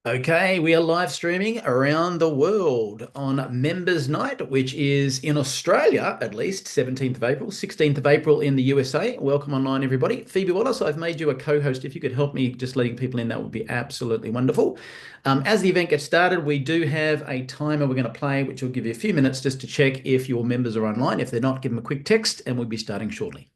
Okay, we are live streaming around the world on Members Night, which is in Australia at least, 17th of April, 16th of April in the USA. Welcome online, everybody. Phoebe Wallace, I've made you a co-host. If you could help me just letting people in, that would be absolutely wonderful. As the event gets started, we do have a timer we're going to play, which will give you a few minutes just to check if your members are online. If they're not, give them a quick text and we'll be starting shortly.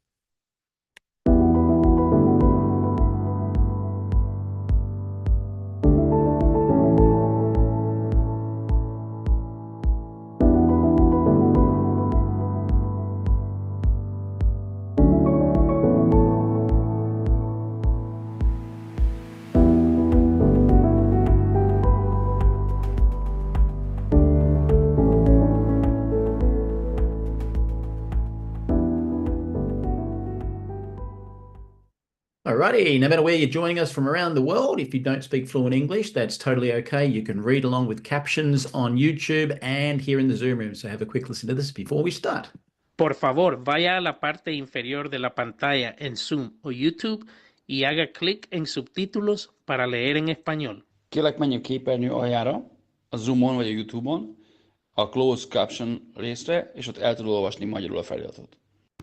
Alrighty, no matter where you're joining us from around the world, if you don't speak fluent English, that's totally okay. You can read along with captions on YouTube and here in the Zoom room. So have a quick listen to this before we start. Por favor, vaya a la parte inferior de la pantalla en Zoom o YouTube y haga clic en subtítulos para leer en español. Kérlek menjünk képernyő aljára, a Zoomon vagy a YouTube-on, a Closed Caption részre, és ott el tud olvasni magyarul a feliratot.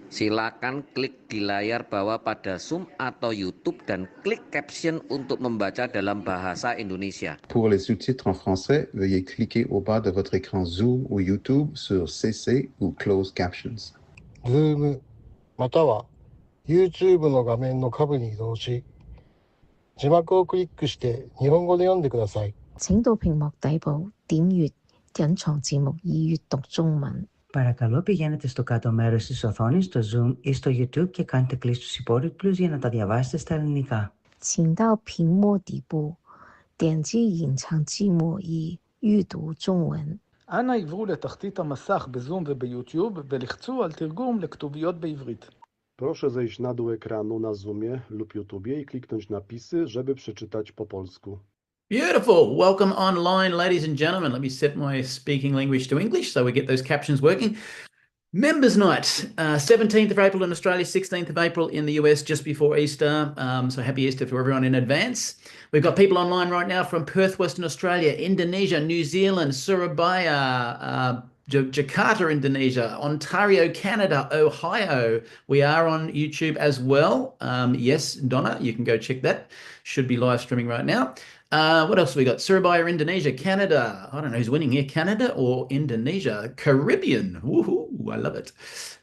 Silakan klik di layar bawah pada Zoom atau YouTube dan klik caption untuk membaca dalam bahasa Indonesia. Pour les sous-titres en français, veuillez cliquer au bas de votre écran Zoom ou YouTube sur CC ou Closed Captions. Zoom または YouTube の画面の下部に移動し、字幕をクリックして日本語で読んでください。請到屏幕底部點閱隱藏字幕以閱讀中文。Παρακαλώ πηγαίνετε στο κάτω μέρος της οθόνης, στο Zoom ή στο YouTube και κάντε κλικ στους υπότιτλους για να τα διαβάσετε στα ελληνικά. 請到屏幕底部點擊隱藏字幕以閱讀中文. אנא עברו לתחתית המסך בזום וביוטיוב ולחצו על תרגום לכתוביות בעברית. Proszę zejść na dół ekranu na Zoomie lub YouTubie i kliknąć napisy, żeby przeczytać po polsku. Beautiful. Welcome online, ladies and gentlemen. Let me set my speaking language to English so we get those captions working. Members Night, 17th of April in Australia, 16th of April in the US, just before Easter. So happy Easter for everyone in advance. We've got people online right now from Perth, Western Australia, Indonesia, New Zealand, Surabaya, Jakarta, Indonesia, Ontario, Canada, Ohio. We are on YouTube as well. Yes, Donna, you can go check that. Should be live streaming right now. What else have we got? Surabaya, Indonesia, Canada. I don't know who's winning here, Canada or Indonesia. Caribbean. Woohoo, I love it.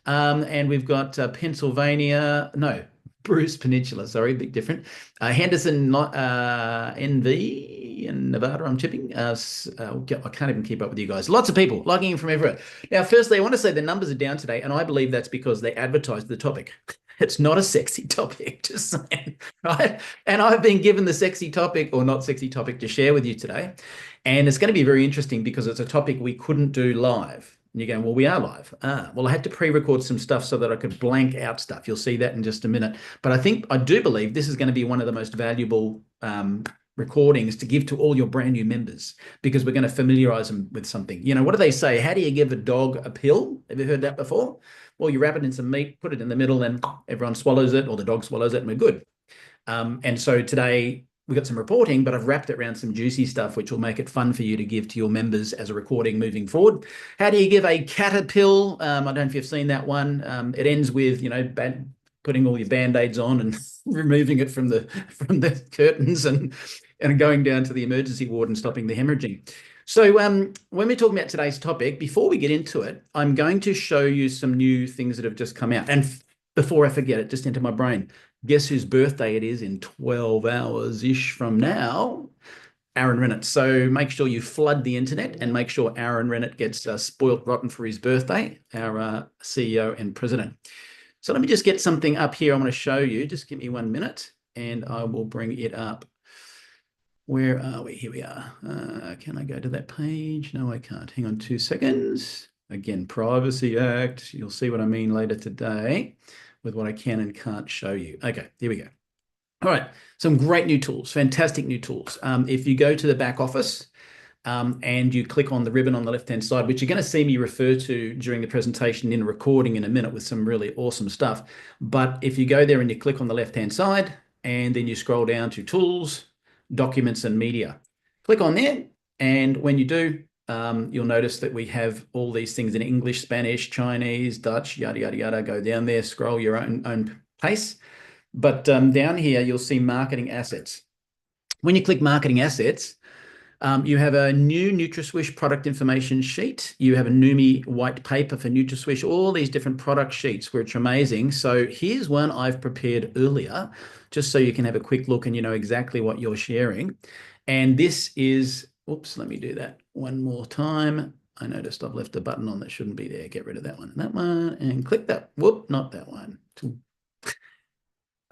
And we've got Pennsylvania. No, Bruce Peninsula. Sorry, big different. Henderson, NV in Nevada, I'm tipping. I can't even keep up with you guys. Lots of people logging in from everywhere. Now, firstly, I want to say the numbers are down today, and I believe that's because they advertised the topic. It's not a sexy topic, just saying, right? And I've been given the sexy topic or not sexy topic to share with you today. And it's going to be very interesting because it's a topic we couldn't do live. And you're going, well, we are live. Well, I had to pre-record some stuff so that I could blank out stuff. You'll see that in just a minute. But I do believe this is going to be one of the most valuable recordings to give to all your brand new members because we're going to familiarize them with something. You know, what do they say? How do you give a dog a pill? Have you heard that before? Well, you wrap it in some meat, put it in the middle, and everyone swallows it, or the dog swallows it, and we're good. And so today we've got some reporting, but I've wrapped it around some juicy stuff, which will make it fun for you to give to your members as a recording moving forward. How do you give a caterpill? I don't know if you've seen that one. It ends with, you know, putting all your Band-Aids on and removing it from the curtains and going down to the emergency ward and stopping the hemorrhaging. So when we're talking about today's topic, before we get into it, I'm going to show you some new things that have just come out. And before I forget it, just entered my brain, guess whose birthday it is in 12 hours-ish from now? Aaron Rennett. So make sure you flood the internet and make sure Aaron Rennett gets spoilt rotten for his birthday, our CEO and president. So let me just get something up here I want to show you. Just give me 1 minute and I will bring it up. Where are we? Here we are. Can I go to that page? No, I can't. Hang on 2 seconds. Again, Privacy Act. You'll see what I mean later today with what I can and can't show you. Okay, here we go. All right, some great new tools, fantastic new tools. If you go to the back office and you click on the ribbon on the left-hand side, which you're going to see me refer to during the presentation in a recording in a minute with some really awesome stuff. But if you go there and you click on the left-hand side and then you scroll down to Tools, Documents and Media, Click on there, and when you do, you'll notice that we have all these things in English, Spanish, Chinese, Dutch, yada, yada, yada. Go down there, scroll your own pace. But down here, you'll see marketing assets. When you click marketing assets, you have a new NutraSwish product information sheet. You have a Neumi white paper for NutraSwish, all these different product sheets, which are amazing. So here's one I've prepared earlier, just so you can have a quick look and you know exactly what you're sharing. And this is, oops, let me do that one more time. I noticed I've left a button on that shouldn't be there. Get rid of that one and click that. Whoop, not that one.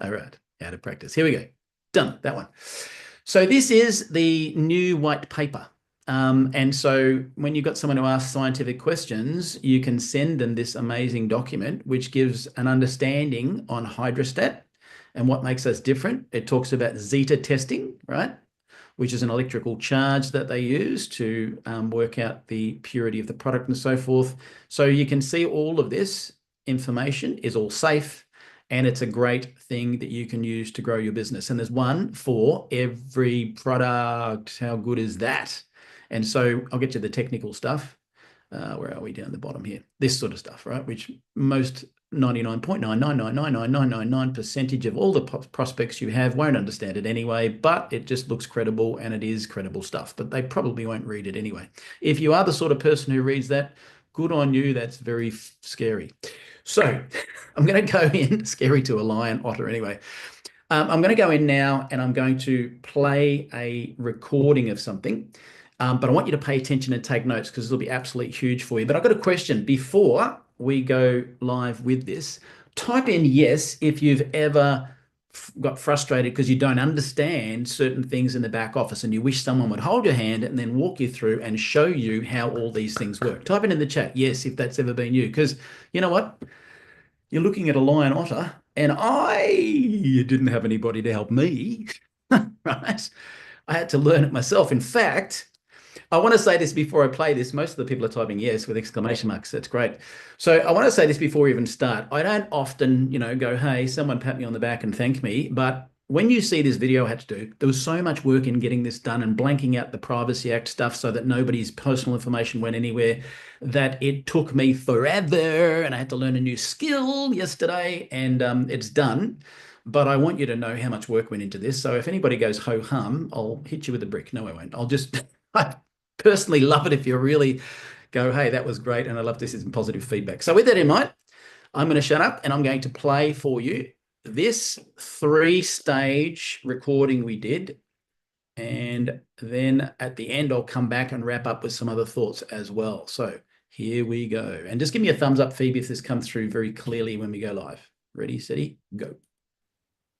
All right, out of practice. Here we go. Done, that one. So this is the new white paper. And so when you've got someone who asks scientific questions, you can send them this amazing document, which gives an understanding on hydrostat and what makes us different. It talks about zeta testing, right? Which is an electrical charge that they use to work out the purity of the product and so forth. So you can see all of this information is all safe, and it's a great thing that you can use to grow your business. And there's one for every product. How good is that? And so I'll get to the technical stuff. Where are we down the bottom here? This sort of stuff, right? Which most 99.9999999% of all the prospects you have won't understand it anyway, but it just looks credible, and it is credible stuff, but they probably won't read it anyway. If you are the sort of person who reads that, good on you. That's very scary. So I'm going to go in, scary to a lion, otter anyway. I'm going to go in now, and I'm going to play a recording of something. But I want you to pay attention and take notes, because this will be absolutely huge for you. But I've got a question before we go live with this. Type in yes if you've ever got frustrated because you don't understand certain things in the back office and you wish someone would hold your hand and then walk you through and show you how all these things work. Type it in the chat, yes, if that's ever been you. Because you know what? You're looking at a lion otter, and I didn't have anybody to help me, right? I had to learn it myself. In fact, I want to say this before I play this. Most of the people are typing yes with exclamation marks. That's great. So I want to say this before we even start. I don't often, go, hey, someone pat me on the back and thank me. But when you see this video I had to do, there was so much work in getting this done and blanking out the Privacy Act stuff so that nobody's personal information went anywhere, that it took me forever, and I had to learn a new skill yesterday, and it's done. But I want you to know how much work went into this. So if anybody goes ho-hum, I'll hit you with a brick. No, I won't. I'll just... I personally love it if you really go, hey, that was great, and I love this, some positive feedback. So with that in mind, I'm going to shut up, and I'm going to play for you this 3-stage recording we did. And then at the end, I'll come back and wrap up with some other thoughts as well. So here we go. And just give me a thumbs up, Phoebe, if this comes through very clearly when we go live. Ready, steady, go.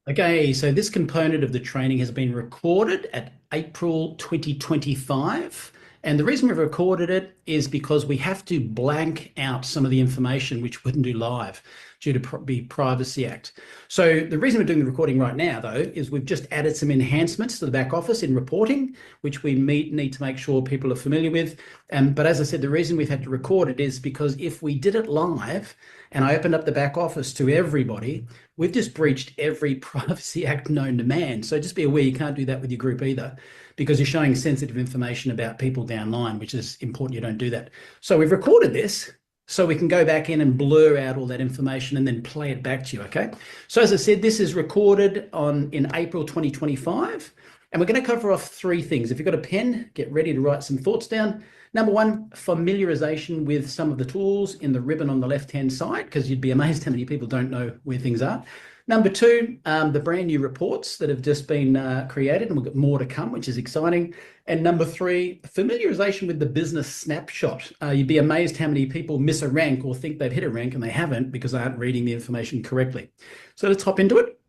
Okay, so this component of the training has been recorded at April 2025. And the reason we've recorded it is because we have to blank out some of the information which wouldn't do live due to the Privacy Act. So the reason we're doing the recording right now, though, is we've just added some enhancements to the back office in reporting, which we need to make sure people are familiar with. But as I said, the reason we've had to record it is because if we did it live and I opened up the back office to everybody, we've just breached every Privacy Act known to man. So just be aware you can't do that with your group either, because you're showing sensitive information about people downline, which is important you don't do that. So we've recorded this so we can go back in and blur out all that information and then play it back to you, okay? So as I said, this is recorded in April 2025, and we're going to cover off 3 things. If you've got a pen, get ready to write some thoughts down. Number 1, familiarization with some of the tools in the ribbon on the left-hand side, because you'd be amazed how many people don't know where things are. Number 2, the brand new reports that have just been created, and we've got more to come, which is exciting. And number 3, familiarization with the business snapshot. You'd be amazed how many people miss a rank or think they've hit a rank and they haven't because they aren't reading the information correctly. So let's hop into it.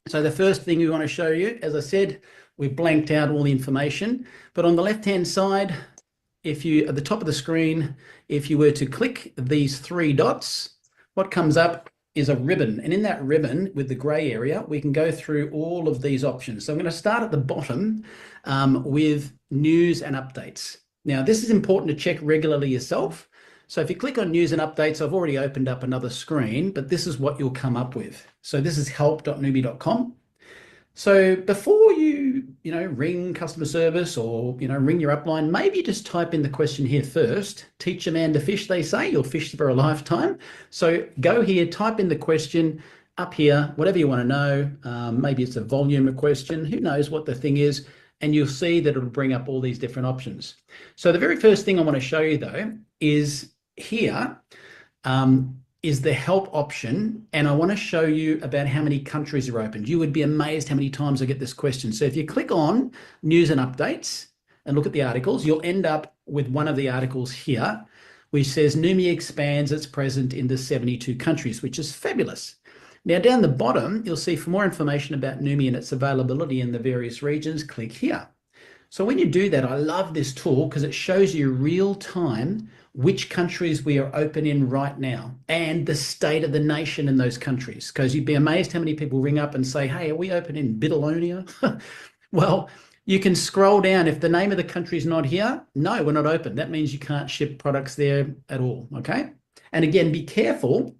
So the first thing we want to show you, as I said, we've blanked out all the information, but on the left-hand side, at the top of the screen, if you were to click these 3 dots, what comes up is a ribbon. And in that ribbon with the gray area, we can go through all of these options. So I'm going to start at the bottom with news and updates. Now, this is important to check regularly yourself. So if you click on news and updates, I've already opened up another screen, but this is what you'll come up with. So this is help.neumi.com. So before you ring customer service or, ring your upline, maybe just type in the question here first. Teach a man to fish, they say. You'll fish for a lifetime. So go here, type in the question up here, whatever you want to know. Maybe it's a volume question. Who knows what the thing is? And you'll see that it'll bring up all these different options. So the very first thing I want to show you, though, is here. Is the help option, and I want to show you about how many countries are opened. You would be amazed how many times I get this question. So if you click on news and updates and look at the articles, you'll end up with one of the articles here, which says Neumi expands its presence into 72 countries, which is fabulous. Now down the bottom, you'll see for more information about Neumi and its availability in the various regions, click here. So when you do that, I love this tool because it shows you real time which countries we are open in right now and the state of the nation in those countries. Because you'd be amazed how many people ring up and say, hey, are we open in Babylonia? Well, you can scroll down. If the name of the country is not here, no, we're not open. That means you can't ship products there at all, okay? And again, be careful.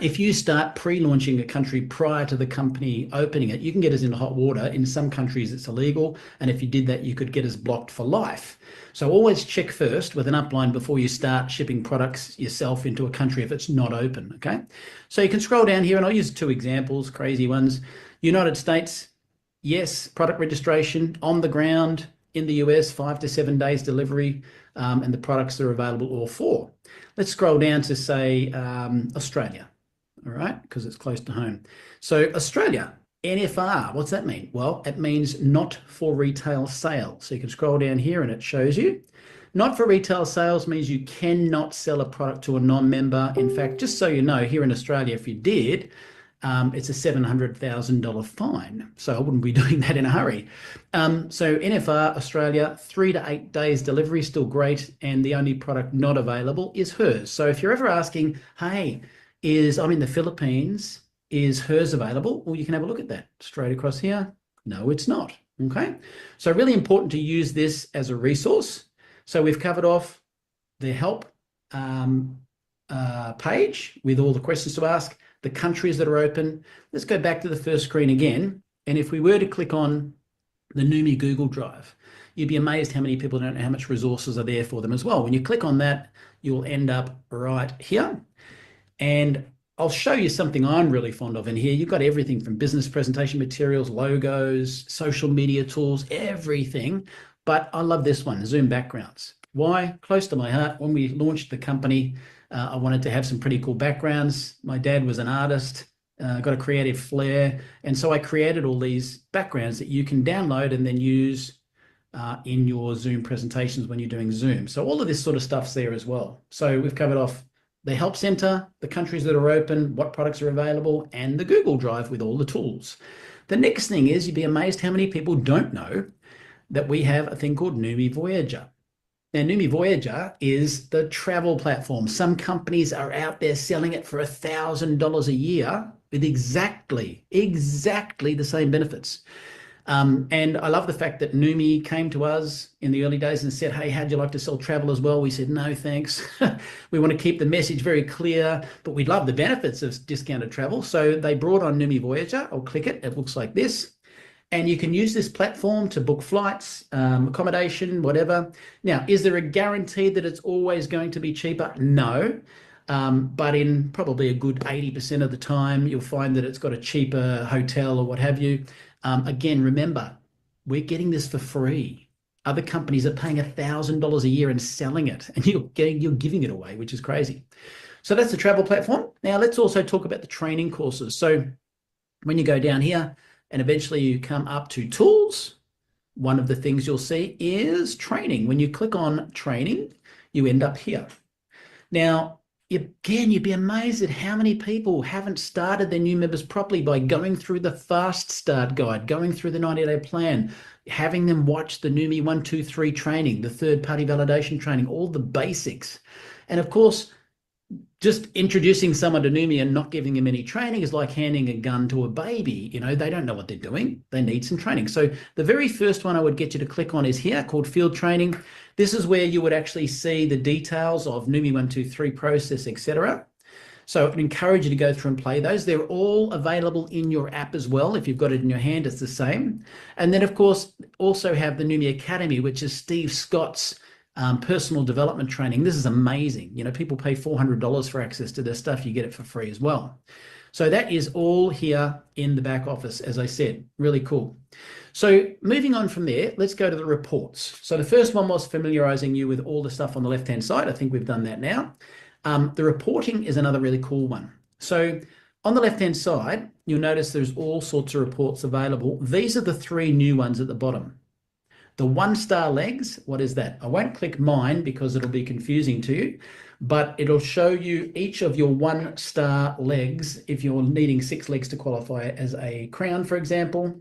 If you start pre-launching a country prior to the company opening it, you can get us into hot water. In some countries, it's illegal. And if you did that, you could get us blocked for life. So always check first with an upline before you start shipping products yourself into a country if it's not open, okay? So you can scroll down here, and I'll use 2 examples, crazy ones. United States, yes, product registration on the ground. In the US, 5 to 7 days delivery, and the products are available all 4. Let's scroll down to, say, Australia. All right, because it's close to home. So Australia, NFR, what's that mean? Well, it means not for retail sale. So you can scroll down here and it shows you. Not for retail sales means you cannot sell a product to a non-member. In fact, just so you know, here in Australia, if you did, it's a $700,000 fine. So I wouldn't be doing that in a hurry. So NFR, Australia, 3 to 8 days delivery, still great. And the only product not available is hers. So if you're ever asking, hey, I'm in the Philippines, is hers available? Well, you can have a look at that straight across here. No, it's not. Okay. So really important to use this as a resource. So we've covered off the help page with all the questions to ask, the countries that are open. Let's go back to the first screen again. And if we were to click on the Neumi Google Drive, you'd be amazed how many people don't know how much resources are there for them as well. When you click on that, you'll end up right here. And I'll show you something I'm really fond of in here. You've got everything from business presentation materials, logos, social media tools, everything. But I love this one, Zoom backgrounds. Why? Close to my heart. When we launched the company, I wanted to have some pretty cool backgrounds. My dad was an artist, got a creative flair. And so I created all these backgrounds that you can download and then use in your Zoom presentations when you're doing Zoom. So all of this sort of stuff's there as well. So we've covered off the help center, the countries that are open, what products are available, and the Google Drive with all the tools. The next thing is you'd be amazed how many people don't know that we have a thing called Neumi Voyager. Now, Neumi Voyager is the travel platform. Some companies are out there selling it for $1,000 a year with exactly the same benefits. And I love the fact that Neumi came to us in the early days and said, hey, how'd you like to sell travel as well? We said, no, thanks. We want to keep the message very clear, but we'd love the benefits of discounted travel. So they brought on Neumi Voyager. I'll click it. It looks like this. And you can use this platform to book flights, accommodation, whatever. Now, is there a guarantee that it's always going to be cheaper? No. But in probably a good 80% of the time, you'll find that it's got a cheaper hotel or what have you. Again, remember, we're getting this for free. Other companies are paying $1,000 a year and selling it, and you're giving it away, which is crazy. So that's the travel platform. Now let's also talk about the training courses. So when you go down here and eventually you come up to tools, one of the things you'll see is training. When you click on training, you end up here. Now, again, you'd be amazed at how many people haven't started their new members properly by going through the fast start guide, going through the 90-day plan, having them watch the Neumi 1, 2, 3 training, the third-party validation training, all the basics. And of course, just introducing someone to Neumi and not giving them any training is like handing a gun to a baby. You know, they don't know what they're doing. They need some training. So the very first one I would get you to click on is here, called Field Training. This is where you would actually see the details of Neumi 1, 2, 3 process, etc. So I'd encourage you to go through and play those. They're all available in your app as well. If you've got it in your hand, it's the same. And then, of course, also have the Neumi Academy, which is Steve Scott's personal development training. This is amazing. You know, people pay $400 for access to this stuff. You get it for free as well. So that is all here in the back office, as I said. Really cool. So moving on from there, let's go to the reports. So the first one was familiarizing you with all the stuff on the left-hand side. I think we've done that now. The reporting is another really cool one. So on the left-hand side, you'll notice there's all sorts of reports available. These are the 3 new ones at the bottom. The 1-star legs, what is that? I won't click mine because it'll be confusing to you, but it'll show you each of your 1-star legs. If you're needing 6 legs to qualify as a crown, for example,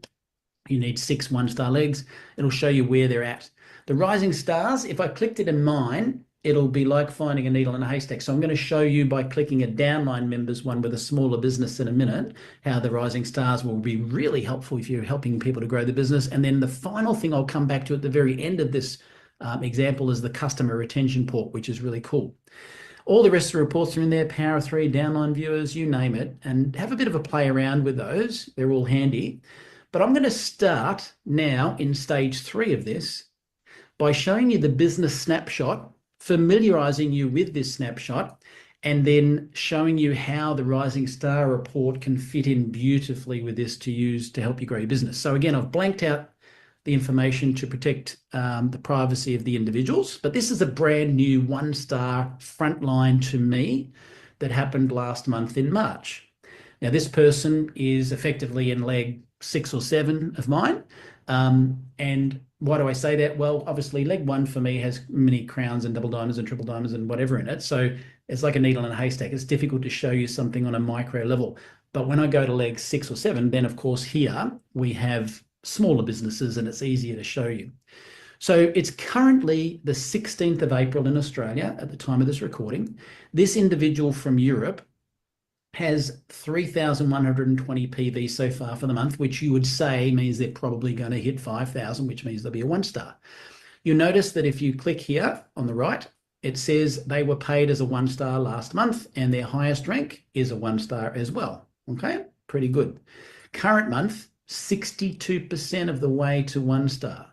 you need 6 1-star legs. It'll show you where they're at. The rising stars, if I clicked it in mine, it'll be like finding a needle in a haystack. So I'm going to show you by clicking a downline members one with a smaller business in a minute, how the rising stars will be really helpful if you're helping people to grow the business. And then the final thing I'll come back to at the very end of this example is the customer retention port, which is really cool. All the rest of the reports are in there, Power of 3, downline viewers, you name it, and have a bit of a play around with those. They're all handy. But I'm going to start now in stage 3 of this by showing you the business snapshot, familiarizing you with this snapshot, and then showing you how the Rising Star report can fit in beautifully with this to use to help you grow your business. So again, I've blanked out the information to protect the privacy of the individuals, but this is a brand new 1-star frontline to me that happened last month in March. Now, this person is effectively in leg 6 or 7 of mine. And why do I say that? Well, obviously leg 1 for me has many crowns and double diamonds and triple diamonds and whatever in it. So it's like a needle in a haystack. It's difficult to show you something on a micro level. But when I go to leg 6 or 7, then of course here we have smaller businesses and it's easier to show you. So it's currently the 16th of April in Australia at the time of this recording. This individual from Europe has 3,120 PV so far for the month, which you would say means they're probably going to hit 5,000, which means they'll be a 1-star. You'll notice that if you click here on the right, it says they were paid as a 1-star last month and their highest rank is a 1-star as well. Okay, pretty good. Current month, 62% of the way to 1-star,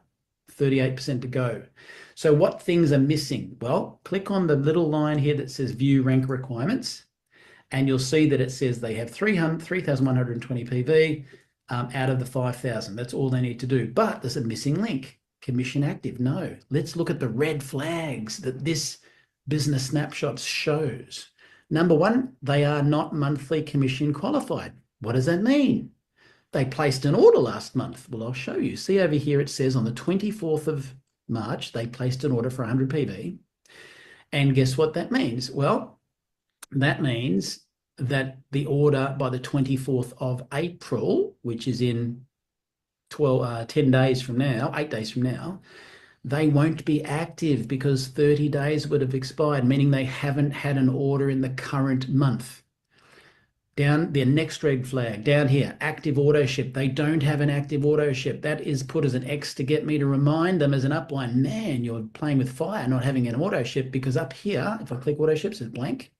38% to go. So what things are missing? Well, click on the little line here that says view rank requirements. And you'll see that it says they have 3,120 PV out of the 5,000. That's all they need to do. But there's a missing link. Commission active. No. Let's look at the red flags that this business snapshot shows. Number 1, they are not monthly commission qualified. What does that mean? They placed an order last month. Well, I'll show you. See over here, it says on the 24th of March, they placed an order for 100 PV. And guess what that means? Well, that means that the order by the 24th of April, which is in 10 days from now, 8 days from now, they won't be active because 30 days would have expired, meaning they haven't had an order in the current month. Down their next red flag, down here, active auto ship. They don't have an active auto ship. That is put as an X to get me to remind them as an upline, man, you're playing with fire not having an auto ship, because up here, if I click auto ships, it's blank.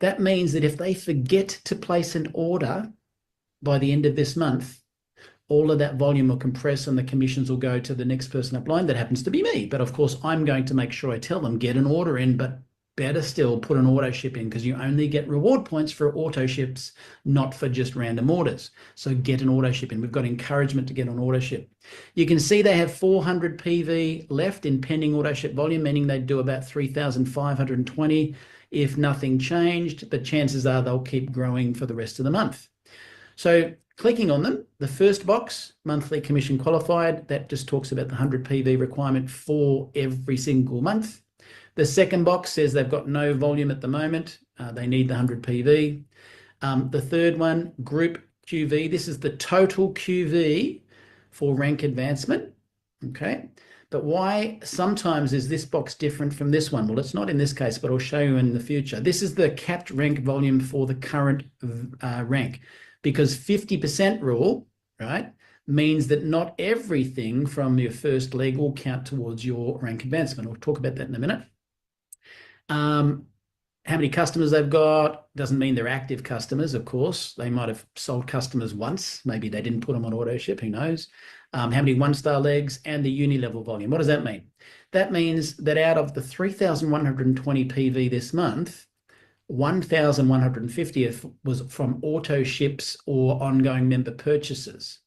That means that if they forget to place an order by the end of this month, all of that volume will compress and the commissions will go to the next person upline. That happens to be me. But of course, I'm going to make sure I tell them, get an order in, but better still, put an auto ship in, because you only get reward points for auto ships, not for just random orders. So get an auto ship in. We've got encouragement to get an auto ship. You can see they have 400 PV left in pending auto ship volume, meaning they do about 3,520. If nothing changed, but chances are they'll keep growing for the rest of the month. So clicking on them, the first box, monthly commission qualified, that just talks about the 100 PV requirement for every single month. The second box says they've got no volume at the moment. They need the 100 PV. The third one, group QV. This is the total QV for rank advancement. Okay. But why sometimes is this box different from this one? Well, it's not in this case, but I'll show you in the future. This is the capped rank volume for the current rank, because 50% rule, right, means that not everything from your first leg will count towards your rank advancement. We'll talk about that in a minute. How many customers they've got doesn't mean they're active customers, of course. They might have sold customers once. Maybe they didn't put them on auto ship, who knows? How many one-star legs and the uni level volume. What does that mean? That means that out of the 3,120 PV this month, 1,150 was from auto ships or ongoing member purchases.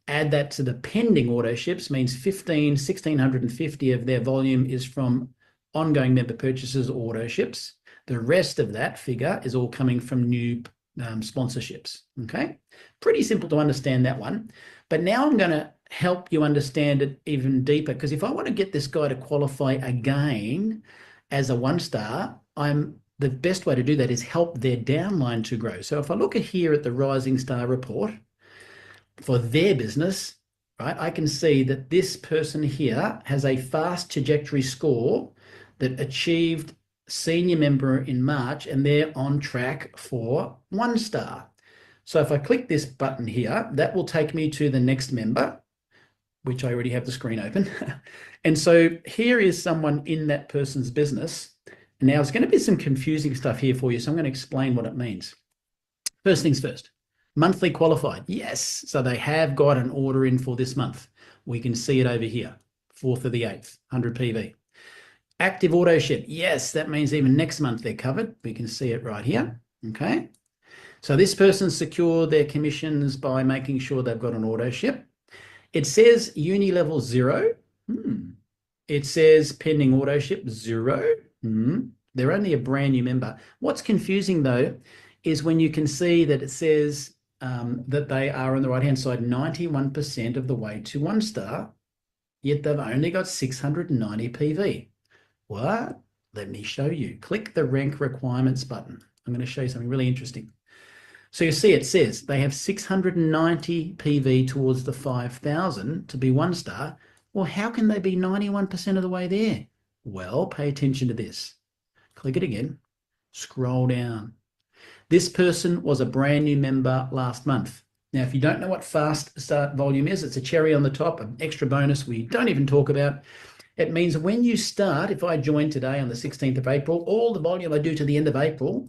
Add that to the pending auto ships, means 1,650 of their volume is from ongoing member purchases or auto ships. The rest of that figure is all coming from new sponsorships, okay? Pretty simple to understand that one. But now I'm going to help you understand it even deeper, because if I want to get this guy to qualify again as a one-star, the best way to do that is help their downline to grow. So if I look here at the Rising Star report for their business, right, I can see that this person here has a fast trajectory score that achieved senior member in March, and they're on track for 1-star. So if I click this button here, that will take me to the next member, which I already have the screen open. And so here is someone in that person's business. Now, there's going to be some confusing stuff here for you, so I'm going to explain what it means. First things first, monthly qualified. Yes, so they have got an order in for this month. We can see it over here, 4th of the 8th, 100 PV. Active auto ship. Yes, that means even next month they're covered. We can see it right here, okay? So this person secured their commissions by making sure they've got an auto ship. It says uni level 0. It says pending auto ship 0. They're only a brand new member. What's confusing though is when you can see that it says that they are on the right hand side 91% of the way to 1-star, yet they've only got 690 PV. What? Let me show you. Click the rank requirements button. I'm going to show you something really interesting. So you see it says they have 690 PV towards the 5,000 to be 1-star. Well, how can they be 91% of the way there? Well, pay attention to this. Click it again. Scroll down. This person was a brand new member last month. Now, if you don't know what fast start volume is, it's a cherry on the top, an extra bonus we don't even talk about. It means when you start, if I join today on the 16th of April, all the volume I do to the end of April,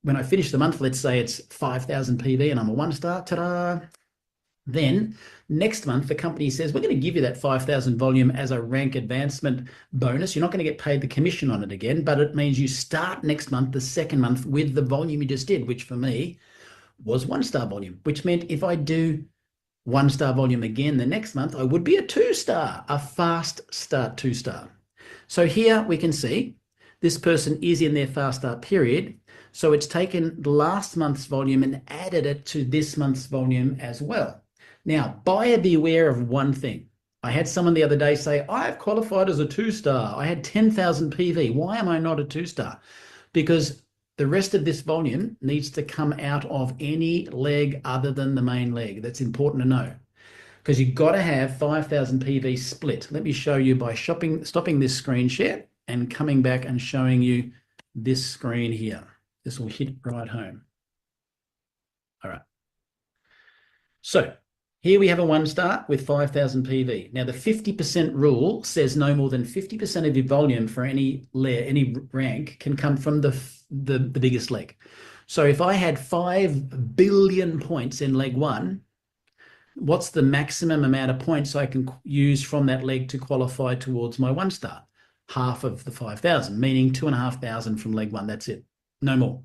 when I finish the month, let's say it's 5,000 PV and I'm a 1-star, ta-da. Then next month, the company says, we're going to give you that 5,000 volume as a rank advancement bonus. You're not going to get paid the commission on it again, but it means you start next month, the second month, with the volume you just did, which for me was 1-star volume, which meant if I do 1-star volume again the next month, I would be a 2-star, a fast start 2-star. So here we can see this person is in their fast start period. So it's taken last month's volume and added it to this month's volume as well. Now, buyer beware of one thing. I had someone the other day say, I've qualified as a 2-star. I had 10,000 PV. Why am I not a 2-star? Because the rest of this volume needs to come out of any leg other than the main leg. That's important to know, because you've got to have 5,000 PV split. Let me show you by stopping this screen share and coming back and showing you this screen here. This will hit right home. All right. So here we have a 1-star with 5,000 PV. Now the 50% rule says no more than 50% of your volume for any rank can come from the biggest leg. So if I had 5 billion points in leg 1, what's the maximum amount of points I can use from that leg to qualify towards my 1-star? Half of the 5,000, meaning 2,500 from leg 1. That's it. No more.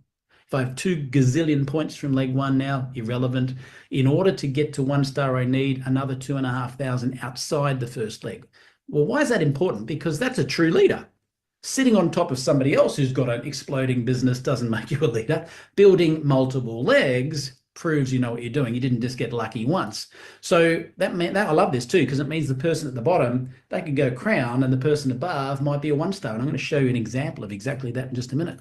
If I have 2 gazillion points from leg 1 now, irrelevant. In order to get to 1-star, I need another 2,500 outside the first leg. Well, why is that important? Because that's a true leader. Sitting on top of somebody else who's got an exploding business doesn't make you a leader. Building multiple legs proves you know what you're doing. You didn't just get lucky once. So that I love this too, because it means the person at the bottom, they could go crown, and the person above might be a 1-star. And I'm going to show you an example of exactly that in just a minute.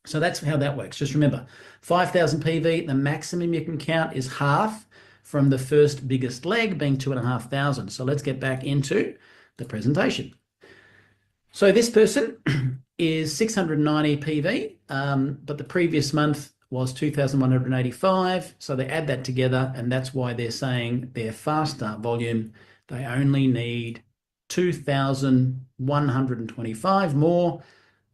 So that's how that works. Just remember, 5,000 PV, the maximum you can count is half from the first biggest leg, being 2,500. So let's get back into the presentation. So this person is 690 PV, but the previous month was 2,185. So they add that together, and that's why they're saying their fast start volume, they only need 2,125 more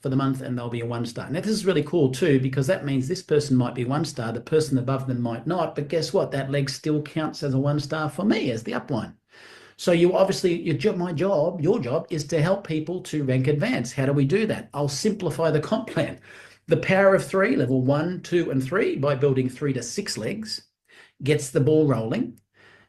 for the month and they'll be a 1-star. Now, this is really cool too, because that means this person might be 1-star, the person above them might not, but guess what? That leg still counts as a 1-star for me as the upline. So you obviously, your job is to help people to rank advance. How do we do that? I'll simplify the comp plan. The power of 3, level 1, 2, and 3, by building 3 to 6 legs, gets the ball rolling.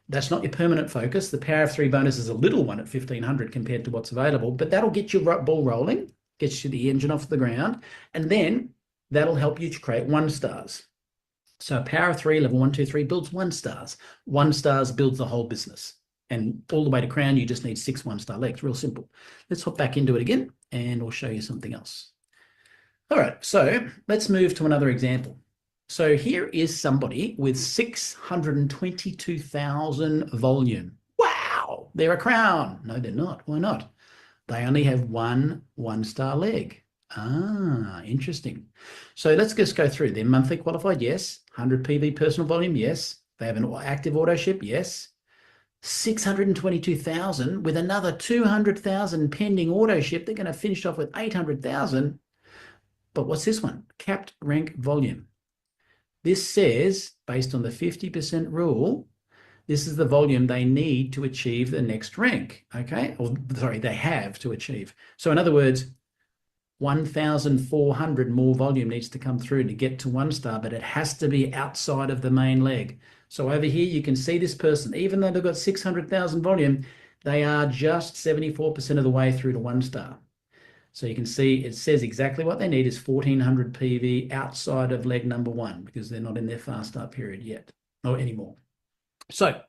That's not your permanent focus. The power of 3 bonus is a little one at 1,500 compared to what's available, but that'll get your ball rolling, gets you the engine off the ground, and then that'll help you to create 1-stars. So power of 3, level 1, 2, 3 builds 1-stars. 1-stars builds the whole business. And all the way to crown, you just need 6 1-star legs. Real simple. Let's hop back into it again, and we'll show you something else. All right, so let's move to another example. So here is somebody with 622,000 volume. Wow, they're a crown. No, they're not. Why not? They only have 1 1-star leg. Ah, interesting. So let's just go through. They're monthly qualified, yes. 100 PV personal volume, yes. They have an active auto ship, yes. 622,000 with another 200,000 pending auto ship. They're going to finish off with 800,000. But what's this one? Capped rank volume. This says, based on the 50% rule, this is the volume they need to achieve the next rank, okay? Or sorry, they have to achieve. So in other words, 1,400 more volume needs to come through to get to 1-star, but it has to be outside of the main leg. So over here, you can see this person, even though they've got 600,000 volume, they are just 74% of the way through to 1-star. So you can see it says exactly what they need is 1,400 PV outside of leg number 1, because they're not in their fast start period yet or anymore. So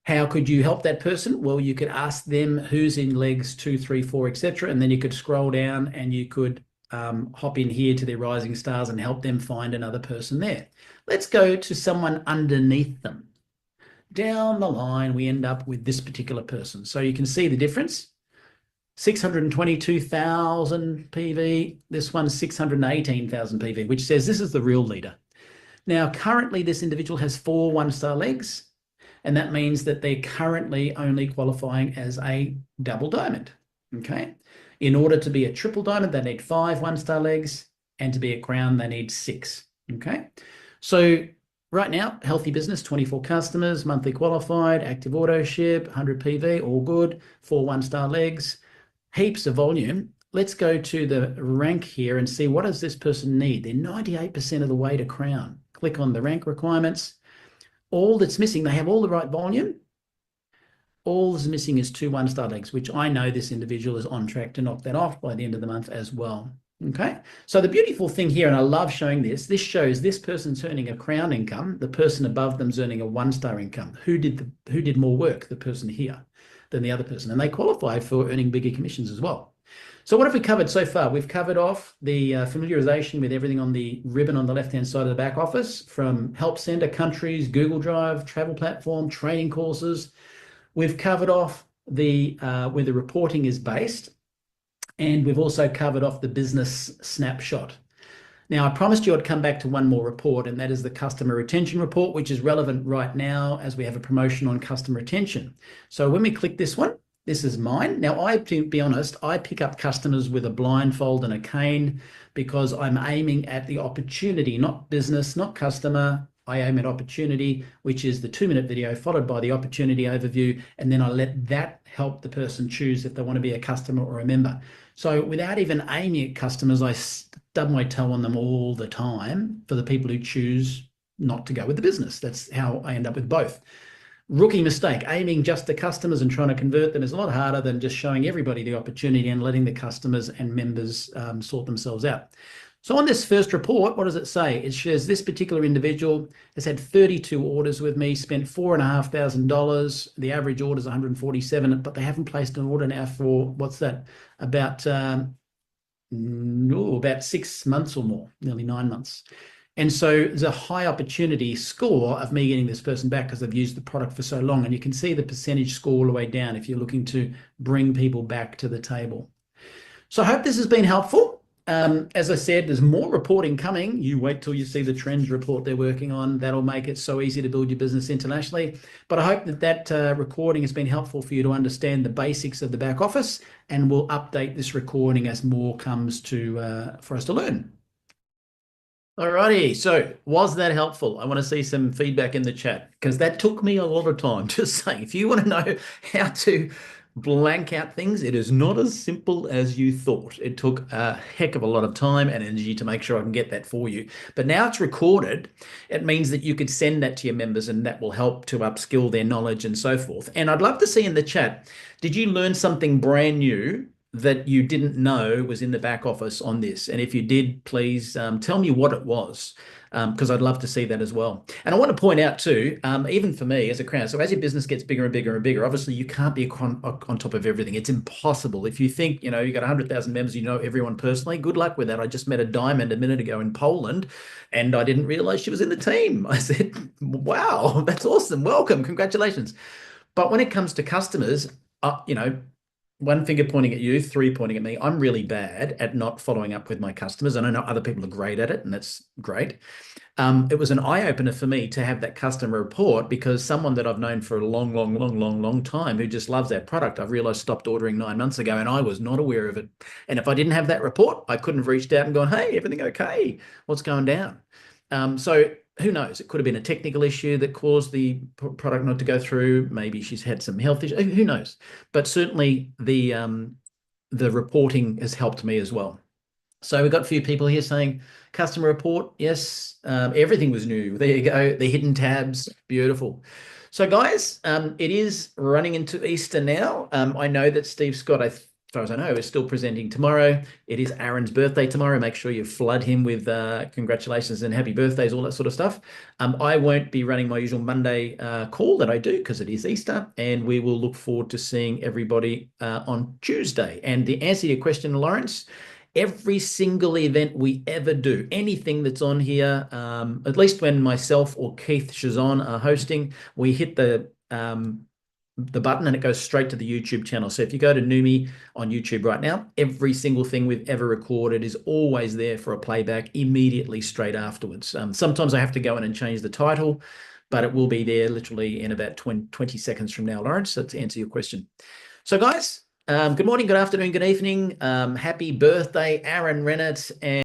how could you help that person? Well, you could ask them who's in legs 2, 3, 4, etc. And then you could scroll down and you could hop in here to their rising stars and help them find another person there. Let's go to someone underneath them. Down the line, we end up with this particular person. So you can see the difference. 622,000 PV. This one's 618,000 PV, which says this is the real leader. Now, currently, this individual has 4 1-star legs, and that means that they're currently only qualifying as a double diamond, okay? In order to be a triple diamond, they need 5 1-star legs, and to be a crown, they need 6, okay? So right now, healthy business, 24 customers, monthly qualified, active auto ship, 100 PV, all good, 4 1-star legs, heaps of volume. Let's go to the rank here and see what does this person need. They're 98% of the way to crown. Click on the rank requirements. All that's missing, they have all the right volume. All that's missing is 2 1-star legs, which I know this individual is on track to knock that off by the end of the month as well. Okay, so the beautiful thing here, and I love showing this shows this person's earning a crown income, the person above them's earning a 1-star income. Who did more work, the person here, than the other person? And they qualify for earning bigger commissions as well. So what have we covered so far? We've covered off the familiarization with everything on the ribbon on the left-hand side of the back office, from help center, countries, Google Drive, travel platform, training courses. We've covered off the where the reporting is based, and we've also covered off the business snapshot. Now, I promised you I'd come back to one more report, and that is the customer retention report, which is relevant right now as we have a promotion on customer retention. So when we click this one, this is mine. Now, to be honest, I pick up customers with a blindfold and a cane because I'm aiming at the opportunity, not business, not customer. I aim at opportunity, which is the 2-minute video followed by the opportunity overview, and then I let that help the person choose if they want to be a customer or a member. So without even aiming at customers, I stub my toe on them all the time for the people who choose not to go with the business. That's how I end up with both. Rookie mistake. Aiming just to customers and trying to convert them is a lot harder than just showing everybody the opportunity and letting the customers and members sort themselves out. So on this first report, what does it say? It says this particular individual has had 32 orders with me, spent $4,500. The average order is 147, but they haven't placed an order now for, what's that, about 6 months or more, nearly 9 months. And so there's a high opportunity score of me getting this person back because I've used the product for so long. And you can see the percentage score all the way down if you're looking to bring people back to the table. So I hope this has been helpful. As I said, there's more reporting coming. You wait till you see the trends report they're working on. That'll make it so easy to build your business internationally. But I hope that recording has been helpful for you to understand the basics of the back office, and we'll update this recording as more comes to for us to learn. Alrighty, so was that helpful? I want to see some feedback in the chat, because that took me a lot of time. Just saying, if you want to know how to blank out things, it is not as simple as you thought. It took a heck of a lot of time and energy to make sure I can get that for you. But now it's recorded. It means that you could send that to your members, and that will help to upskill their knowledge and so forth. And I'd love to see in the chat, did you learn something brand new that you didn't know was in the back office on this? And if you did, please tell me what it was, because I'd love to see that as well. And I want to point out too, even for me as a crown, so as your business gets bigger and bigger and bigger, obviously you can't be on top of everything. It's impossible. If you think, you know, you got 100,000 members, you know everyone personally, good luck with that. I just met a diamond a minute ago in Poland, and I didn't realize she was in the team. I said, wow, that's awesome. Welcome, congratulations. But when it comes to customers, you know, one finger pointing at you, three pointing at me. I'm really bad at not following up with my customers. And I know other people are great at it, and that's great. It was an eye-opener for me to have that customer report, because someone that I've known for a long time who just loves that product, I've realized stopped ordering 9 months ago, and I was not aware of it. And if I didn't have that report, I couldn't have reached out and gone, hey, everything okay? What's going down? So who knows? It could have been a technical issue that caused the product not to go through. Maybe she's had some health issues. Who knows? But certainly the reporting has helped me as well. So we've got a few people here saying customer report. Yes, everything was new. There you go. The hidden tabs. Beautiful. So guys, it is running into Easter now. I know that Steve Scott, as far as I know, is still presenting tomorrow. It is Aaron's birthday tomorrow. Make sure you flood him with congratulations and happy birthdays, all that sort of stuff. I won't be running my usual Monday call that I do, because it is Easter, and we will look forward to seeing everybody on Tuesday. And the answer to your question, Lawrence, every single event we ever do, anything that's on here, at least when myself or Keith Chazon are hosting, we hit the button and it goes straight to the YouTube channel. So if you go to Neumi on YouTube right now, every single thing we've ever recorded is always there for a playback immediately straight afterwards. Sometimes I have to go in and change the title, but it will be there literally in about 20 seconds from now, Lawrence, so to answer your question. So guys, good morning, good afternoon, good evening. Happy birthday, Aaron Rennett. And